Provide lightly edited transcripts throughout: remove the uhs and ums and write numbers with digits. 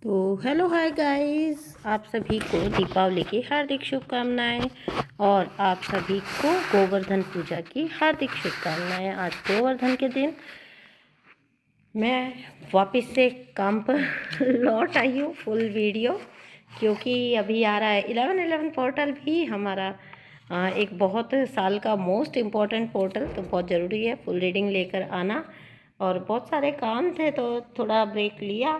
तो hello hi guys, आप सभी को दीपावली की हार्दिक शुभकामनाएं और आप सभी को गोवर्धन पूजा की हार्दिक शुभकामनाएं। आज गोवर्धन के दिन मैं वापस से काम पर लौट आई हूँ फुल वीडियो, क्योंकि अभी आ रहा है 11/11 पोर्टल भी हमारा एक बहुत साल का मोस्ट इम्पॉर्टेंट पोर्टल, तो बहुत ज़रूरी है फुल रीडिंग लेकर आना। और बहुत सारे काम थे तो थोड़ा ब्रेक लिया,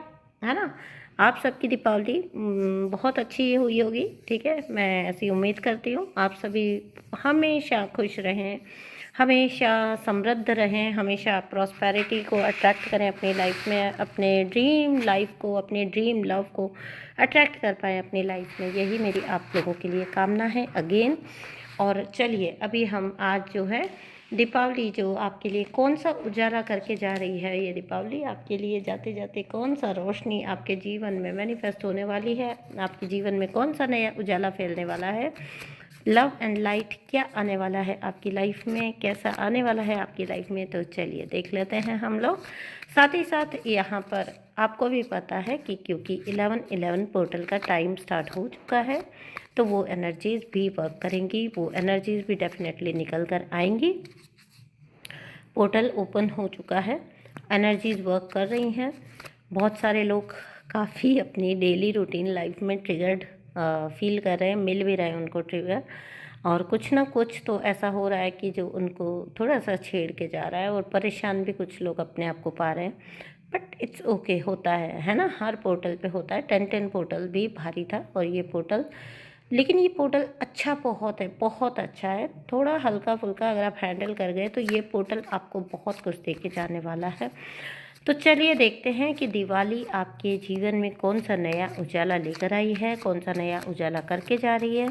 है ना। आप सबकी दीपावली बहुत अच्छी हुई होगी, ठीक है। मैं ऐसी उम्मीद करती हूँ आप सभी हमेशा खुश रहें, हमेशा समृद्ध रहें, हमेशा प्रॉस्पेरिटी को अट्रैक्ट करें अपनी लाइफ में, अपने ड्रीम लाइफ को, अपने ड्रीम लव को अट्रैक्ट कर पाएँ अपनी लाइफ में। यही मेरी आप लोगों के लिए कामना है अगेन। और चलिए अभी हम आज जो है दीपावली जो आपके लिए कौन सा उजाला करके जा रही है, ये दीपावली आपके लिए जाते जाते कौन सा रोशनी आपके जीवन में मैनिफेस्ट होने वाली है, आपके जीवन में कौन सा नया उजाला फैलने वाला है, लव एंड लाइट क्या आने वाला है आपकी लाइफ में, कैसा आने वाला है आपकी लाइफ में। तो चलिए देख लेते हैं हम लोग। साथ ही साथ यहाँ पर आपको भी पता है कि क्योंकि 11/11 पोर्टल का टाइम स्टार्ट हो चुका है, तो वो एनर्जीज़ भी वर्क करेंगी, वो एनर्जीज़ भी डेफिनेटली निकल कर आएंगी। पोर्टल ओपन हो चुका है, एनर्जीज़ वर्क कर रही हैं। बहुत सारे लोग काफ़ी अपनी डेली रूटीन लाइफ में ट्रिगर्ड फील कर रहे हैं, मिल भी रहे हैं उनको ट्रिगर, और कुछ ना कुछ तो ऐसा हो रहा है कि जो उनको थोड़ा सा छेड़ के जा रहा है, और परेशान भी कुछ लोग अपने आप को पा रहे हैं। बट इट्स ओके, होता है ना। हर पोर्टल पे होता है। 10 पोर्टल भी भारी था और ये पोर्टल, लेकिन ये पोर्टल अच्छा बहुत है, बहुत अच्छा है। थोड़ा हल्का फुल्का अगर आप हैंडल कर गए तो ये पोर्टल आपको बहुत कुछ दे के जाने वाला है। तो चलिए देखते हैं कि दिवाली आपके जीवन में कौन सा नया उजाला लेकर आई है, कौन सा नया उजाला करके जा रही है।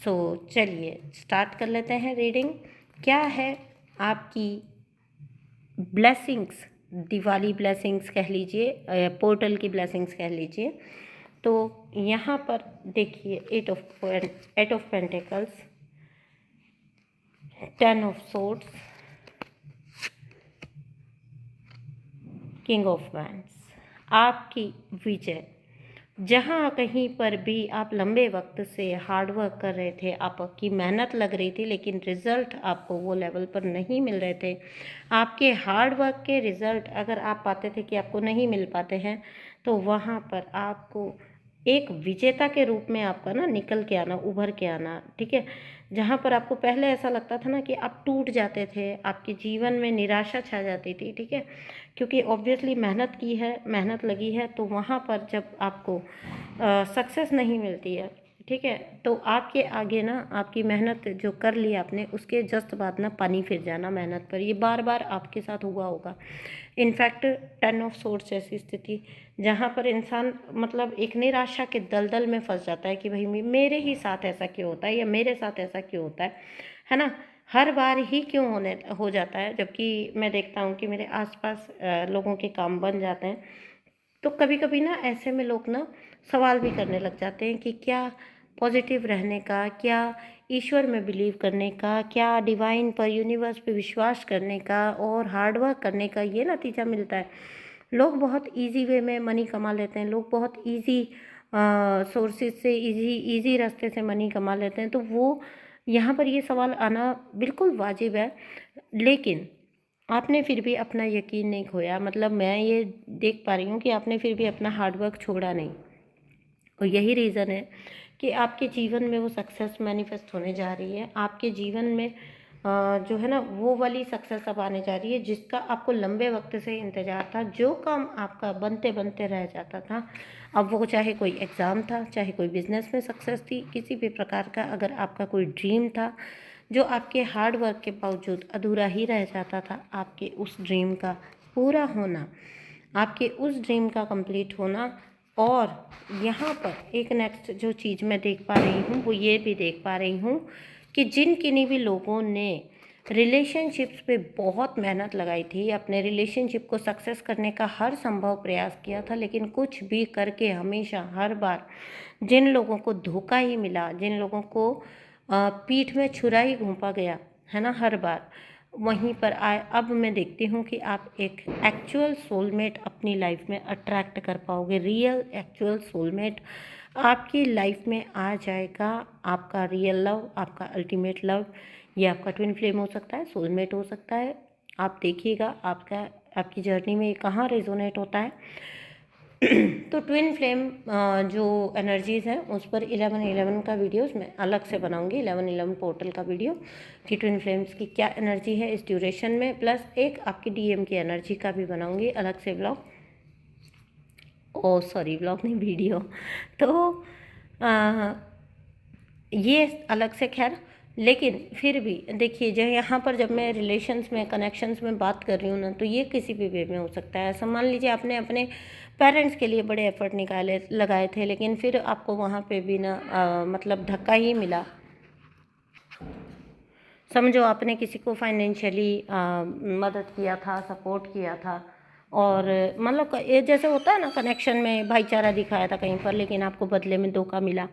सो चलिए स्टार्ट कर लेते हैं रीडिंग। क्या है आपकी ब्लेसिंग्स, दिवाली ब्लेसिंग्स कह लीजिए, पोर्टल की ब्लेसिंग्स कह लीजिए। तो यहाँ पर देखिए 8 of pentacles, 10 of swords, king of wands. आपकी विजय, जहाँ कहीं पर भी आप लंबे वक्त से हार्ड वर्क कर रहे थे, आपकी मेहनत लग रही थी, लेकिन रिज़ल्ट आपको वो लेवल पर नहीं मिल रहे थे। आपके हार्ड वर्क के रिज़ल्ट अगर आप पाते थे कि आपको नहीं मिल पाते हैं, तो वहाँ पर आपको एक विजेता के रूप में आपका ना निकल के आना, उभर के आना, ठीक है। जहाँ पर आपको पहले ऐसा लगता था ना कि आप टूट जाते थे, आपके जीवन में निराशा छा जाती थी, ठीक है, क्योंकि ऑब्वियसली मेहनत की है, मेहनत लगी है, तो वहाँ पर जब आपको सक्सेस नहीं मिलती है, ठीक है, तो आपके आगे ना आपकी मेहनत जो कर ली आपने उसके जस्ट बाद ना पानी फिर जाना मेहनत पर। ये बार बार आपके साथ हुआ होगा। इनफैक्ट 10 ऑफ सोर्ड्स ऐसी स्थिति जहाँ पर इंसान मतलब एक निराशा के दलदल में फंस जाता है कि भाई मेरे ही साथ ऐसा क्यों होता है, या मेरे साथ ऐसा क्यों होता है ना। हर बार ही क्यों हो जाता है, जबकि मैं देखता हूँ कि मेरे आसपास लोगों के काम बन जाते हैं। तो कभी कभी ना ऐसे में लोग ना सवाल भी करने लग जाते हैं कि क्या पॉजिटिव रहने का, क्या ईश्वर में बिलीव करने का, क्या डिवाइन पर, यूनिवर्स पे विश्वास करने का और हार्डवर्क करने का ये नतीजा मिलता है। लोग बहुत इजी वे में मनी कमा लेते हैं, लोग बहुत इजी सोर्सेज से, इजी रास्ते से मनी कमा लेते हैं। तो वो यहाँ पर ये सवाल आना बिल्कुल वाजिब है, लेकिन आपने फिर भी अपना यकीन नहीं खोया। मतलब मैं ये देख पा रही हूँ कि आपने फिर भी अपना हार्डवर्क छोड़ा नहीं, और यही रीज़न है कि आपके जीवन में वो सक्सेस मैनिफेस्ट होने जा रही है। आपके जीवन में जो है ना वो वाली सक्सेस अब आने जा रही है जिसका आपको लंबे वक्त से इंतज़ार था। जो काम आपका बनते बनते रह जाता था, अब वो चाहे कोई एग्ज़ाम था, चाहे कोई बिजनेस में सक्सेस थी, किसी भी प्रकार का अगर आपका कोई ड्रीम था जो आपके हार्ड वर्क के बावजूद अधूरा ही रह जाता था, आपके उस ड्रीम का पूरा होना, आपके उस ड्रीम का कंप्लीट होना। और यहाँ पर एक नेक्स्ट जो चीज़ मैं देख पा रही हूँ वो ये भी देख पा रही हूँ कि जिन किन्हीं भी लोगों ने रिलेशनशिप्स पे बहुत मेहनत लगाई थी, अपने रिलेशनशिप को सक्सेस करने का हर संभव प्रयास किया था, लेकिन कुछ भी करके हमेशा हर बार जिन लोगों को धोखा ही मिला, जिन लोगों को पीठ में छुरा ही घोंपा गया है ना, हर बार वहीं पर आए। अब मैं देखती हूँ कि आप एक एक्चुअल सोलमेट अपनी लाइफ में अट्रैक्ट कर पाओगे। रियल एक्चुअल सोलमेट आपकी लाइफ में आ जाएगा। आपका रियल लव, आपका अल्टीमेट लव, ये आपका ट्विन फ्लेम हो सकता है, सोलमेट हो सकता है। आप देखिएगा आपकी जर्नी में ये कहाँ रेजोनेट होता है। तो ट्विन फ्लेम जो एनर्जीज़ हैं उस पर 11-11 का वीडियोस मैं अलग से बनाऊंगी, 11-11 पोर्टल का वीडियो कि ट्विन फ्लेम्स की क्या एनर्जी है इस ड्यूरेशन में, प्लस एक आपकी डीएम की एनर्जी का भी बनाऊंगी अलग से ब्लॉग। ओ सॉरी, ब्लॉग नहीं, वीडियो। तो आ, ये अलग से, खैर। लेकिन फिर भी देखिए, जो यहाँ पर जब मैं रिलेशंस में, कनेक्शंस में बात कर रही हूँ ना, तो ये किसी भी वे में हो सकता है। ऐसा मान लीजिए आपने अपने पेरेंट्स के लिए बड़े एफर्ट लगाए थे, लेकिन फिर आपको वहाँ पे भी ना मतलब धक्का ही मिला। समझो आपने किसी को फाइनेंशियली मदद किया था, सपोर्ट किया था, और मतलब ये जैसे होता है ना, कनेक्शन में भाईचारा दिखाया था कहीं पर, लेकिन आपको बदले में धोखा मिला,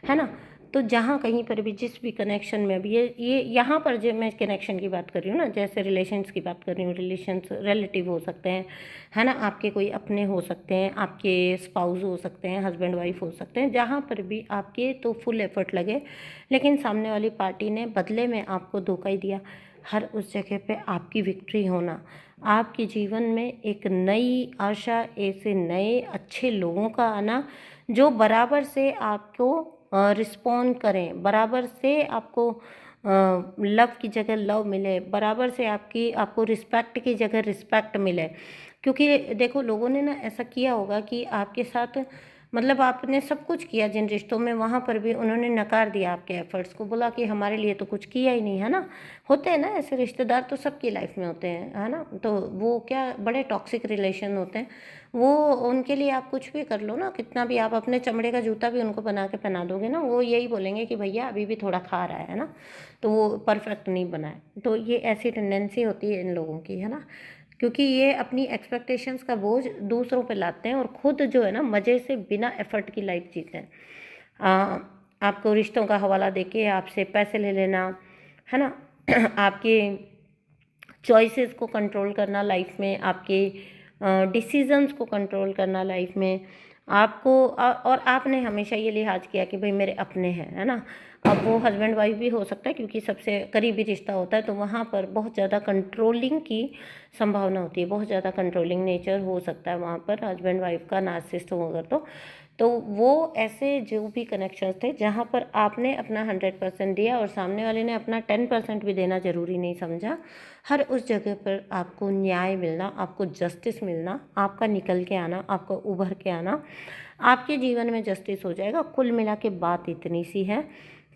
है ना। तो जहाँ कहीं पर भी, जिस भी कनेक्शन में भी, ये यहाँ पर जो मैं कनेक्शन की बात कर रही हूँ ना, जैसे रिलेशंस की बात कर रही हूँ, रिलेशंस रिलेटिव हो सकते हैं, है ना, आपके कोई अपने हो सकते हैं, आपके स्पाउस हो सकते हैं, हस्बैंड वाइफ हो सकते हैं, जहाँ पर भी आपके तो फुल एफर्ट लगे, लेकिन सामने वाली पार्टी ने बदले में आपको धोखा ही दिया। हर उस जगह पे आपकी विक्ट्री होना, आपके जीवन में एक नई आशा, ऐसे नए अच्छे लोगों का आना जो बराबर से आपको रिस्पॉन्ड करें, बराबर से आपको लव की जगह लव मिले, बराबर से आपको रिस्पेक्ट की जगह रिस्पेक्ट मिले। क्योंकि देखो, लोगों ने ना ऐसा किया होगा कि आपके साथ, मतलब आपने सब कुछ किया जिन रिश्तों में, वहाँ पर भी उन्होंने नकार दिया आपके एफर्ट्स को, बोला कि हमारे लिए तो कुछ किया ही नहीं, है ना। होते हैं ना ऐसे रिश्तेदार, तो सबकी लाइफ में होते हैं, है ना। तो वो क्या, बड़े टॉक्सिक रिलेशन होते हैं वो। उनके लिए आप कुछ भी कर लो ना, कितना भी आप अपने चमड़े का जूता भी उनको बना के पहना दोगे ना, वो यही बोलेंगे कि भैया अभी भी थोड़ा खा रहा है ना, तो वो परफेक्ट नहीं बना है। तो ये ऐसी टेंडेंसी होती है इन लोगों की, है ना, क्योंकि ये अपनी एक्सपेक्टेशंस का बोझ दूसरों पे लाते हैं और खुद जो है ना, मज़े से बिना एफर्ट की लाइफ जीते हैं। आपको रिश्तों का हवाला देके आपसे पैसे ले लेना, है ना, आपके चॉइसेस को कंट्रोल करना लाइफ में, आपके डिसीजंस को कंट्रोल करना लाइफ में आपको, और आपने हमेशा ये लिहाज किया कि भाई मेरे अपने हैं, है ना। अब वो हस्बैंड वाइफ भी हो सकता है, क्योंकि सबसे करीबी रिश्ता होता है, तो वहाँ पर बहुत ज़्यादा कंट्रोलिंग की संभावना होती है, बहुत ज़्यादा कंट्रोलिंग नेचर हो सकता है वहाँ पर, हस्बैंड वाइफ का नार्सिसिस्ट होगा तो वो ऐसे जो भी कनेक्शंस थे जहाँ पर आपने अपना 100% दिया और सामने वाले ने अपना 10% भी देना ज़रूरी नहीं समझा, हर उस जगह पर आपको न्याय मिलना, आपको जस्टिस मिलना, आपका निकल के आना, आपका उभर के आना, आपके जीवन में जस्टिस हो जाएगा। कुल मिला के बात इतनी सी है।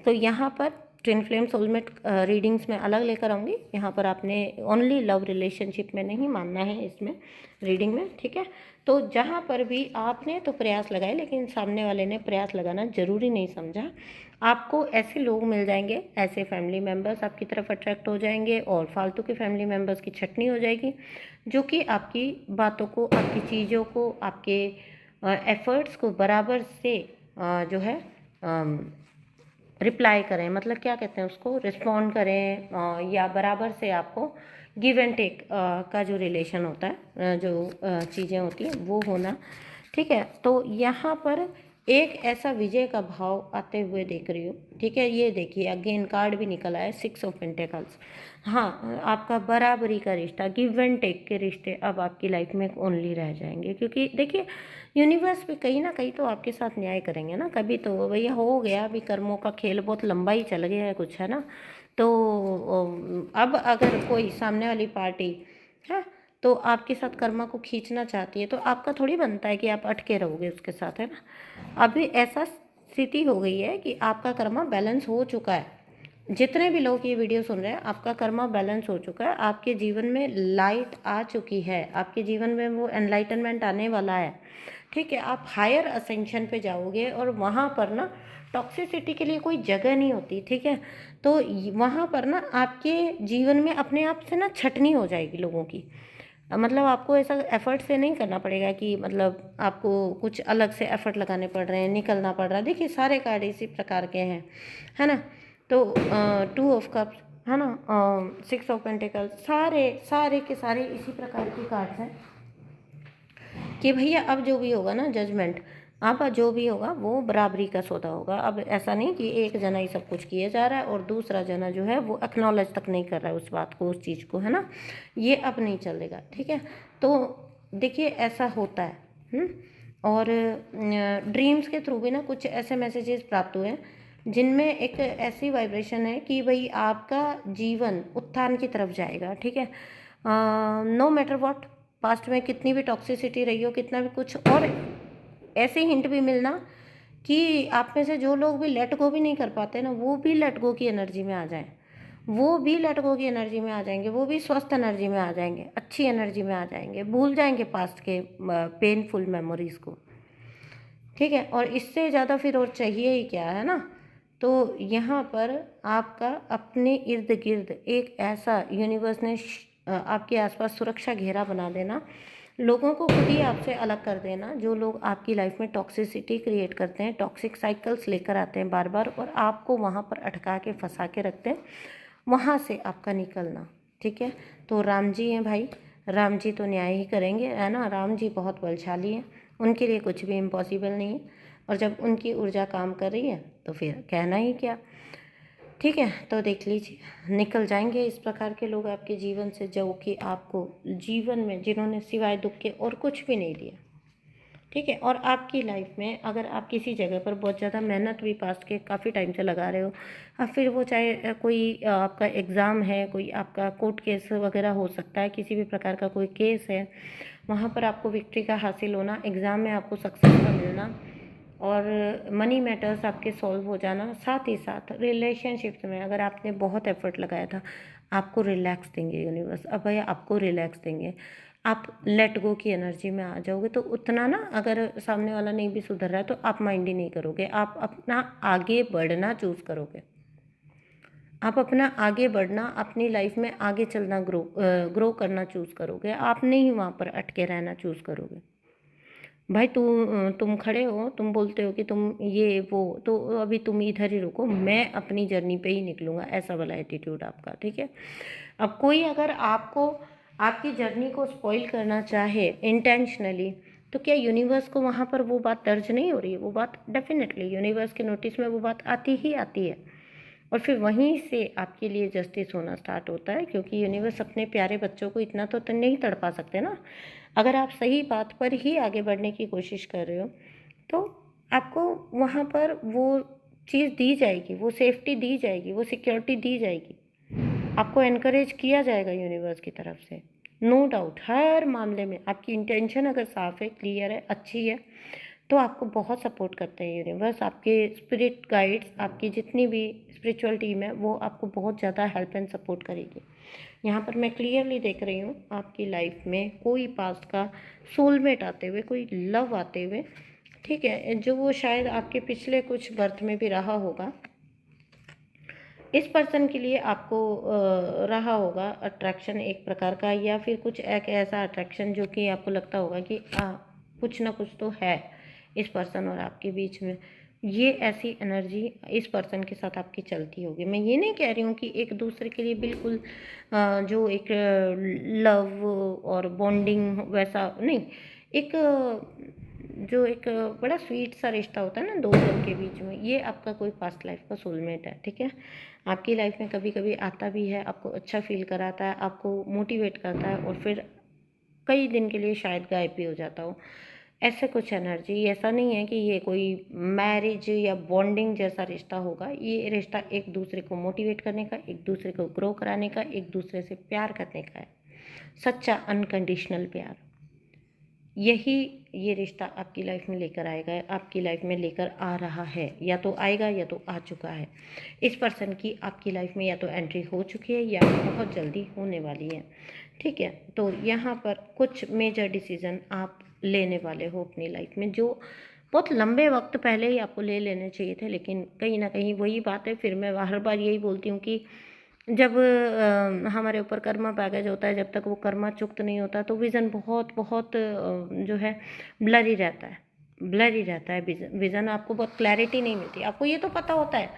तो यहाँ पर ट्विन फ्लेम सोलमेट रीडिंग्स में अलग लेकर आऊँगी। यहाँ पर आपने ओनली लव रिलेशनशिप में नहीं मानना है इसमें रीडिंग में, ठीक है। तो जहाँ पर भी आपने तो प्रयास लगाए, लेकिन सामने वाले ने प्रयास लगाना ज़रूरी नहीं समझा। आपको ऐसे लोग मिल जाएंगे, ऐसे फैमिली मेम्बर्स आपकी तरफ अट्रैक्ट हो जाएंगे, और फालतू के फैमिली मेम्बर्स की छटनी हो जाएगी, जो कि आपकी बातों को, आपकी चीज़ों को, आपके एफर्ट्स को बराबर से जो है रिप्लाई करें, मतलब क्या कहते हैं उसको, रिस्पॉन्ड करें, या बराबर से आपको गिव एंड टेक का जो रिलेशन होता है, जो चीज़ें होती हैं वो होना, ठीक है। तो यहाँ पर एक ऐसा विजय का भाव आते हुए देख रही हूँ, ठीक है। ये देखिए, अगेन कार्ड भी निकला है 6 ऑफ पेंटिकल्स। हाँ, आपका बराबरी का रिश्ता, गिव एंड टेक के रिश्ते अब आपकी लाइफ में ओनली रह जाएंगे, क्योंकि देखिए यूनिवर्स भी कहीं ना कहीं तो आपके साथ न्याय करेंगे ना, कभी तो भैया हो गया, अभी कर्मों का खेल बहुत लंबा ही चल गया है कुछ, है ना। तो अब अगर कोई सामने वाली पार्टी है तो आपके साथ कर्मा को खींचना चाहती है, तो आपका थोड़ी बनता है कि आप अटके रहोगे उसके साथ, है ना। अभी ऐसा स्थिति हो गई है कि आपका कर्मा बैलेंस हो चुका है। जितने भी लोग ये वीडियो सुन रहे हैं, आपका कर्मा बैलेंस हो चुका है, आपके जीवन में लाइट आ चुकी है, आपके जीवन में वो एनलाइटनमेंट आने वाला है, ठीक है। आप हायर असेंशन पे जाओगे और वहाँ पर ना टॉक्सिसिटी के लिए कोई जगह नहीं होती, ठीक है। तो वहाँ पर ना आपके जीवन में अपने आप से ना छटनी हो जाएगी लोगों की, मतलब आपको ऐसा एफर्ट से नहीं करना पड़ेगा कि मतलब आपको कुछ अलग से एफर्ट लगाने पड़ रहे हैं, निकलना पड़ रहा है। देखिए सारे कार्ड इसी प्रकार के हैं, है ना। तो 2 ऑफ कप्स, है ना, 6 ऑफ पेंटिकल, सारे सारे के सारे इसी प्रकार के कार्ड्स हैं कि भैया अब जो भी होगा ना जजमेंट, अब जो भी होगा वो बराबरी का सौदा होगा। अब ऐसा नहीं कि एक जना ही सब कुछ किया जा रहा है और दूसरा जना जो है वो एक्नॉलेज तक नहीं कर रहा है उस बात को, उस चीज़ को, है ना, ये अब नहीं चलेगा। ठीक है, तो देखिए ऐसा होता है। और ड्रीम्स के थ्रू भी ना कुछ ऐसे मैसेजेस प्राप्त हुए हैं जिनमें एक ऐसी वाइब्रेशन है कि भाई आपका जीवन उत्थान की तरफ जाएगा। ठीक है, नो मैटर व्हाट, पास्ट में कितनी भी टॉक्सिसिटी रही हो, कितना भी कुछ, और ऐसे हिंट भी मिलना कि आप में से जो लोग भी लेट गो भी नहीं कर पाते ना, वो भी लेट गो की एनर्जी में आ जाएं, वो भी लेट गो की एनर्जी में आ जाएंगे, वो भी स्वस्थ एनर्जी में आ जाएंगे, अच्छी एनर्जी में आ जाएंगे, भूल जाएंगे पास्ट के पेनफुल मेमोरीज को। ठीक है, और इससे ज़्यादा फिर और चाहिए ही क्या, है ना। तो यहाँ पर आपका अपने इर्द गिर्द एक ऐसा यूनिवर्स ने आपके आसपास सुरक्षा घेरा बना देना, लोगों को खुद ही आपसे अलग कर देना, जो लोग आपकी लाइफ में टॉक्सिसिटी क्रिएट करते हैं, टॉक्सिक साइकिल्स लेकर आते हैं बार बार और आपको वहाँ पर अटका के फंसा के रखते हैं, वहाँ से आपका निकलना। ठीक है, तो राम जी हैं भाई, राम जी तो न्याय ही करेंगे, है ना, राम जी बहुत बलशाली हैं, उनके लिए कुछ भी इम्पॉसिबल नहीं है, और जब उनकी ऊर्जा काम कर रही है तो फिर कहना ही क्या। ठीक है, तो देख लीजिए निकल जाएंगे इस प्रकार के लोग आपके जीवन से, जो कि आपको जीवन में, जिन्होंने सिवाय दुख के और कुछ भी नहीं दिया। ठीक है, और आपकी लाइफ में अगर आप किसी जगह पर बहुत ज़्यादा मेहनत भी पास्ट के काफ़ी टाइम से लगा रहे हो, अब फिर वो चाहे कोई आपका एग्ज़ाम है, कोई आपका कोर्ट केस वगैरह हो सकता है, किसी भी प्रकार का कोई केस है, वहाँ पर आपको विक्ट्री का हासिल होना, एग्ज़ाम में आपको सक्सेस का मिलना, और मनी मैटर्स आपके सॉल्व हो जाना, साथ ही साथ रिलेशनशिप्स में अगर आपने बहुत एफर्ट लगाया था, आपको रिलैक्स देंगे यूनिवर्स, अब भैया आपको रिलैक्स देंगे, आप लेट गो की एनर्जी में आ जाओगे। तो उतना ना, अगर सामने वाला नहीं भी सुधर रहा है तो आप माइंड ही नहीं करोगे, आप अपना आगे बढ़ना चूज़ करोगे, आप अपना आगे बढ़ना, अपनी लाइफ में आगे चलना, ग्रो करना चूज़ करोगे, आप नहीं वहाँ पर अटके रहना चूज़ करोगे। भाई तुम खड़े हो, तुम बोलते हो कि तुम ये वो, तो अभी तुम इधर ही रुको, मैं अपनी जर्नी पे ही निकलूँगा, ऐसा वाला एटीट्यूड आपका। ठीक है, अब कोई अगर आपको आपकी जर्नी को स्पॉइल करना चाहे इंटेंशनली, तो क्या यूनिवर्स को वहाँ पर वो बात दर्ज नहीं हो रही है? वो बात डेफिनेटली यूनिवर्स के नोटिस में वो बात आती ही आती है, और फिर वहीं से आपके लिए जस्टिस होना स्टार्ट होता है, क्योंकि यूनिवर्स अपने प्यारे बच्चों को इतना तो नहीं तड़पा सकते ना। अगर आप सही बात पर ही आगे बढ़ने की कोशिश कर रहे हो तो आपको वहाँ पर वो चीज़ दी जाएगी, वो सेफ्टी दी जाएगी, वो सिक्योरिटी दी जाएगी, आपको एनकरेज किया जाएगा यूनिवर्स की तरफ से। नो डाउट, हर मामले में आपकी इंटेंशन अगर साफ़ है, क्लियर है, अच्छी है, तो आपको बहुत सपोर्ट करते हैं यूनिवर्स, आपके स्पिरिट गाइड्स, आपकी जितनी भी स्पिरिचुअल टीम है वो आपको बहुत ज़्यादा हेल्प एंड सपोर्ट करेगी। यहाँ पर मैं क्लियरली देख रही हूँ आपकी लाइफ में कोई पास्ट का सोलमेट आते हुए, कोई लव आते हुए। ठीक है, जो वो शायद आपके पिछले कुछ बर्थ में भी रहा होगा, इस पर्सन के लिए आपको रहा होगा अट्रैक्शन एक प्रकार का, या फिर कुछ एक ऐसा अट्रैक्शन जो कि आपको लगता होगा कि कुछ ना कुछ तो है इस पर्सन और आपके बीच में। ये ऐसी एनर्जी इस पर्सन के साथ आपकी चलती होगी। मैं ये नहीं कह रही हूँ कि एक दूसरे के लिए बिल्कुल जो एक लव और बॉन्डिंग वैसा नहीं, एक जो एक बड़ा स्वीट सा रिश्ता होता है ना दो जन के बीच में, ये आपका कोई पास्ट लाइफ का सोलमेट है। ठीक है, आपकी लाइफ में कभी कभी आता भी है, आपको अच्छा फील कराता है, आपको मोटिवेट करता है, और फिर कई दिन के लिए शायद गायब भी हो जाता हो। ऐसे कुछ एनर्जी, ऐसा नहीं है कि ये कोई मैरिज या बॉन्डिंग जैसा रिश्ता होगा, ये रिश्ता एक दूसरे को मोटिवेट करने का, एक दूसरे को ग्रो कराने का, एक दूसरे से प्यार करने का है, सच्चा अनकंडीशनल प्यार। यही ये रिश्ता आपकी लाइफ में लेकर आएगा, आपकी लाइफ में लेकर आ रहा है, या तो आएगा या तो आ चुका है। इस पर्सन की आपकी लाइफ में या तो एंट्री हो चुकी है या बहुत जल्दी होने वाली है। ठीक है, तो यहाँ पर कुछ मेजर डिसीजन आप लेने वाले हो अपनी लाइफ में, जो बहुत लंबे वक्त पहले ही आपको ले लेने चाहिए थे, लेकिन कहीं ना कहीं वही बात है, फिर मैं हर बार यही बोलती हूँ कि जब हमारे ऊपर कर्मा बैगेज होता है, जब तक वो कर्मा चुक्त नहीं होता तो विज़न बहुत बहुत जो है ब्लरी रहता है, ब्लर ही रहता है विज़न, आपको बहुत क्लैरिटी नहीं मिलती। आपको ये तो पता होता है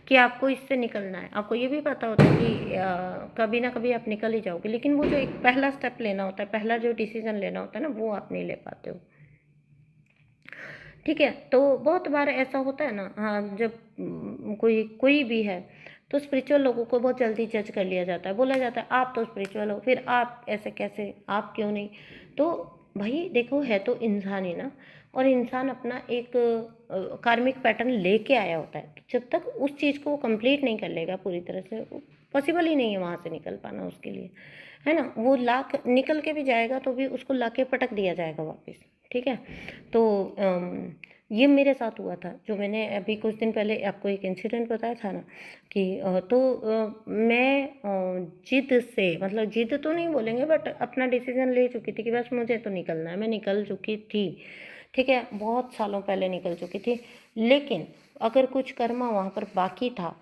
कि आपको इससे निकलना है, आपको ये भी पता होता है कि कभी ना कभी आप निकल ही जाओगे, लेकिन वो जो एक पहला स्टेप लेना होता है, पहला जो डिसीजन लेना होता है ना, वो आप नहीं ले पाते हो। ठीक है, तो बहुत बार ऐसा होता है ना, हाँ, जब कोई कोई भी है तो स्पिरिचुअल लोगों को बहुत जल्दी जज कर लिया जाता है, बोला जाता है आप तो स्पिरिचुअल हो, फिर आप ऐसे कैसे, आप क्यों नहीं। तो भाई देखो, है तो इंसान ही ना, और इंसान अपना एक कार्मिक पैटर्न लेके आया होता है। तो जब तक उस चीज़ को कंप्लीट नहीं कर लेगा पूरी तरह से, पॉसिबल ही नहीं है वहाँ से निकल पाना उसके लिए, है ना। वो लाख निकल के भी जाएगा तो भी उसको लाके पटक दिया जाएगा वापस। ठीक है, तो ये मेरे साथ हुआ था, जो मैंने अभी कुछ दिन पहले आपको एक इंसिडेंट बताया था ना कि मैं जिद से, मतलब जिद तो नहीं बोलेंगे, बट अपना डिसीजन ले चुकी थी कि बस मुझे तो निकलना है, मैं निकल चुकी थी। ठीक है, बहुत सालों पहले निकल चुकी थी, लेकिन अगर कुछ कर्मा वहाँ पर बाकी था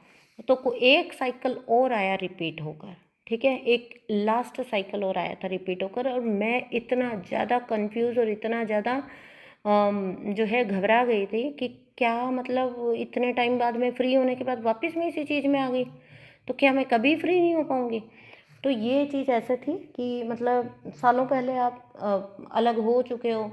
तो एक साइकिल और आया रिपीट होकर। ठीक है, एक लास्ट साइकिल और आया था रिपीट होकर, और मैं इतना ज़्यादा कंफ्यूज और इतना ज़्यादा जो है घबरा गई थी कि क्या मतलब इतने टाइम बाद मैं फ्री होने के बाद वापस मैं इसी चीज़ में आ गई, तो क्या मैं कभी फ्री नहीं हो पाऊँगी। तो ये चीज़ ऐसे थी कि मतलब सालों पहले आप अलग हो चुके हो,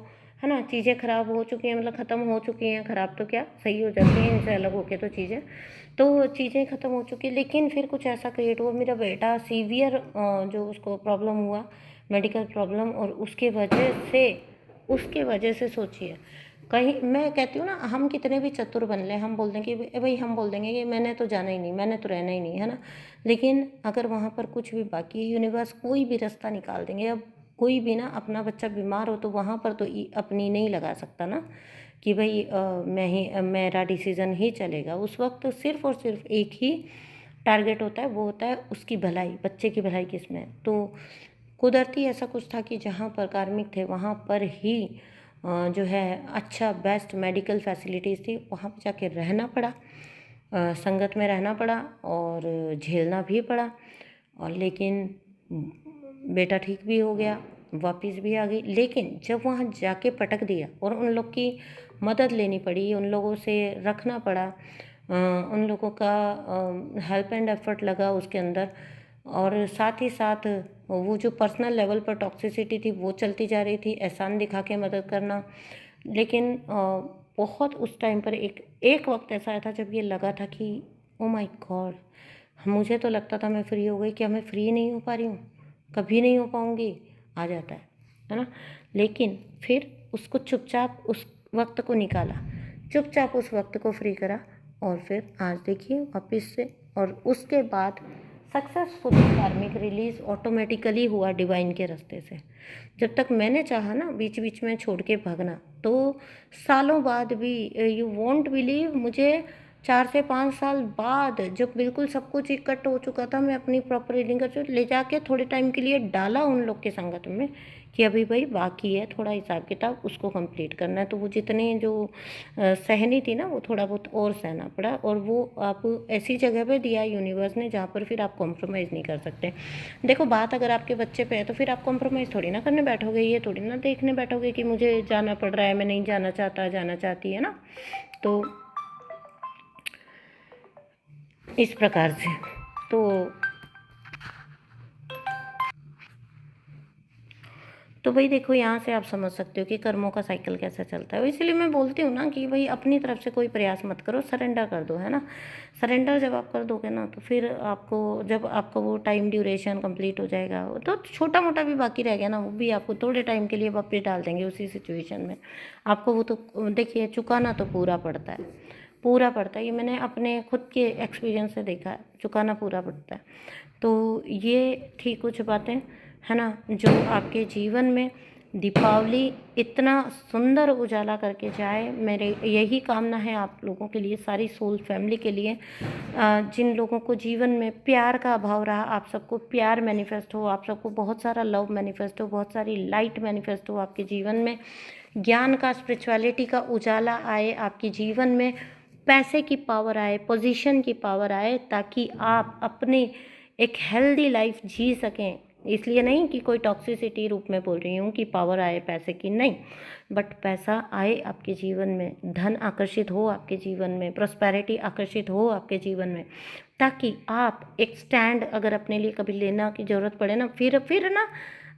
है ना, चीज़ें ख़राब हो चुकी हैं, मतलब ख़त्म हो चुकी हैं, ख़राब तो क्या सही हो जाती हैं इनसे अलग होके, तो चीज़ें ख़त्म हो चुकी हैं। लेकिन फिर कुछ ऐसा क्रिएट हुआ, मेरा बेटा सीवियर जो उसको प्रॉब्लम हुआ, मेडिकल प्रॉब्लम, और उसके वजह से सोचिए, कहीं मैं कहती हूँ ना, हम कितने भी चतुर बन लें, हम बोल देंगे कि भाई, हम बोल देंगे कि मैंने तो जाना ही नहीं, मैंने तो रहना ही नहीं, है ना। लेकिन अगर वहाँ पर कुछ भी बाकी है, यूनिवर्स कोई भी रास्ता निकाल देंगे। अब कोई भी ना, अपना बच्चा बीमार हो तो वहाँ पर तो अपनी नहीं लगा सकता ना कि भाई मेरा डिसीज़न ही चलेगा। उस वक्त सिर्फ और सिर्फ एक ही टारगेट होता है, वो होता है उसकी भलाई, बच्चे की भलाई किसमें। तो कुदरती ऐसा कुछ था कि जहाँ पर कार्मिक थे वहाँ पर ही जो है अच्छा बेस्ट मेडिकल फैसिलिटीज़ थी, वहाँ पर जाके रहना पड़ा, संगत में रहना पड़ा और झेलना भी पड़ा। और लेकिन बेटा ठीक भी हो गया, वापस भी आ गई। लेकिन जब वहाँ जाके पटक दिया और उन लोग की मदद लेनी पड़ी, उन लोगों से रखना पड़ा, उन लोगों का हेल्प एंड एफर्ट लगा उसके अंदर, और साथ ही साथ वो जो पर्सनल लेवल पर टॉक्सिसिटी थी वो चलती जा रही थी, एहसान दिखा के मदद करना। लेकिन बहुत उस टाइम पर एक वक्त ऐसा आया था जब ये लगा था कि ओ माय गॉड, मुझे तो लगता था मैं फ्री हो गई, क्या मैं फ्री नहीं हो पा रही हूँ, कभी नहीं हो पाऊँगी, आ जाता है ना। लेकिन फिर उसको चुपचाप उस वक्त को निकाला, चुपचाप उस वक्त को फ्री करा, और फिर आज देखिए वापस से। और उसके बाद सक्सेसफुली कार्मिक रिलीज ऑटोमेटिकली हुआ डिवाइन के रास्ते से। जब तक मैंने चाहा ना बीच बीच में छोड़ के भागना, तो सालों बाद भी, यू वॉन्ट बिलीव, मुझे 4 से 5 साल बाद जब बिल्कुल सब कुछ इकट्ठ हो चुका था, मैं अपनी प्रॉपर रीडिंग कर ले जाके थोड़े टाइम के लिए डाला उन लोग के संगत में कि अभी भाई बाकी है थोड़ा हिसाब किताब, उसको कंप्लीट करना है। तो वो जितने जो सहनी थी ना, वो थोड़ा बहुत और सहना पड़ा, और वो आप ऐसी जगह पे दिया यूनिवर्स ने जहाँ पर फिर आप कॉम्प्रोमाइज़ नहीं कर सकते। देखो, बात अगर आपके बच्चे पे है तो फिर आप कॉम्प्रोमाइज़ थोड़ी ना करने बैठोगे, ये थोड़ी ना देखने बैठोगे कि मुझे जाना पड़ रहा है, मैं नहीं जाना चाहता, जाना चाहती है ना। तो इस प्रकार से, तो भाई देखो, यहाँ से आप समझ सकते हो कि कर्मों का साइकिल कैसे चलता है। इसलिए मैं बोलती हूँ ना कि भाई अपनी तरफ से कोई प्रयास मत करो, सरेंडर कर दो, है ना। सरेंडर जब आप कर दोगे ना, तो फिर आपको, जब आपका वो टाइम ड्यूरेशन कंप्लीट हो जाएगा, तो छोटा मोटा भी बाकी रह गया ना, वो भी आपको थोड़े टाइम के लिए वापस डाल देंगे उसी सिचुएशन में। आपको वो तो देखिए, चुकाना तो पूरा पड़ता है, पूरा पड़ता है। ये मैंने अपने खुद के एक्सपीरियंस से देखा है, चुकाना पूरा पड़ता है। तो ये थी कुछ बातें, है ना, जो आपके जीवन में दीपावली इतना सुंदर उजाला करके जाए। मेरे यही कामना है आप लोगों के लिए, सारी सोल फैमिली के लिए, जिन लोगों को जीवन में प्यार का अभाव रहा, आप सबको प्यार मैनिफेस्ट हो, आप सबको बहुत सारा लव मैनिफेस्ट हो, बहुत सारी लाइट मैनिफेस्ट हो आपके जीवन में, ज्ञान का, स्पिरिचुअलिटी का उजाला आए आपके जीवन में, पैसे की पावर आए, पोजीशन की पावर आए, ताकि आप अपने एक हेल्दी लाइफ जी सकें, इसलिए नहीं कि कोई टॉक्सिसिटी रूप में बोल रही हूँ कि पावर आए पैसे की, नहीं, बट पैसा आए आपके जीवन में, धन आकर्षित हो आपके जीवन में, प्रॉस्पेरिटी आकर्षित हो आपके जीवन में, ताकि आप एक स्टैंड अगर अपने लिए कभी लेना की ज़रूरत पड़े ना, फिर ना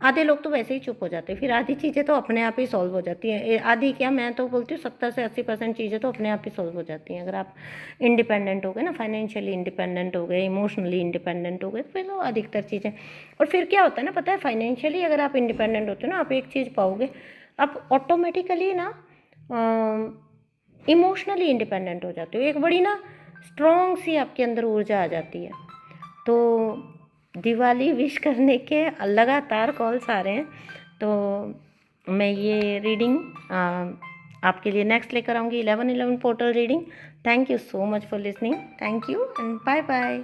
आधे लोग तो वैसे ही चुप हो जाते हैं, फिर आधी चीज़ें तो अपने आप ही सॉल्व हो जाती हैं। आधी क्या, मैं तो बोलती हूँ 70 से 80% चीज़ें तो अपने आप ही सॉल्व हो जाती हैं। अगर आप इंडिपेंडेंट हो गए ना, फाइनेंशियली इंडिपेंडेंट हो गए, इमोशनली इंडिपेंडेंट हो गए, फिर तो अधिकतर चीज़ें। और फिर क्या होता है ना, पता है, फाइनेंशियली अगर आप इंडिपेंडेंट होते हो ना, आप एक चीज़ पाओगे, आप ऑटोमेटिकली ना इमोशनली इंडिपेंडेंट हो जाते हो। एक बड़ी ना स्ट्रॉन्ग सी आपके अंदर ऊर्जा आ जाती है। तो दिवाली विश करने के लगातार कॉल्स आ रहे हैं, तो मैं ये रीडिंग आपके लिए नेक्स्ट लेकर आऊँगी, 11/11 portal reading. Thank you so much for listening, thank you and bye bye.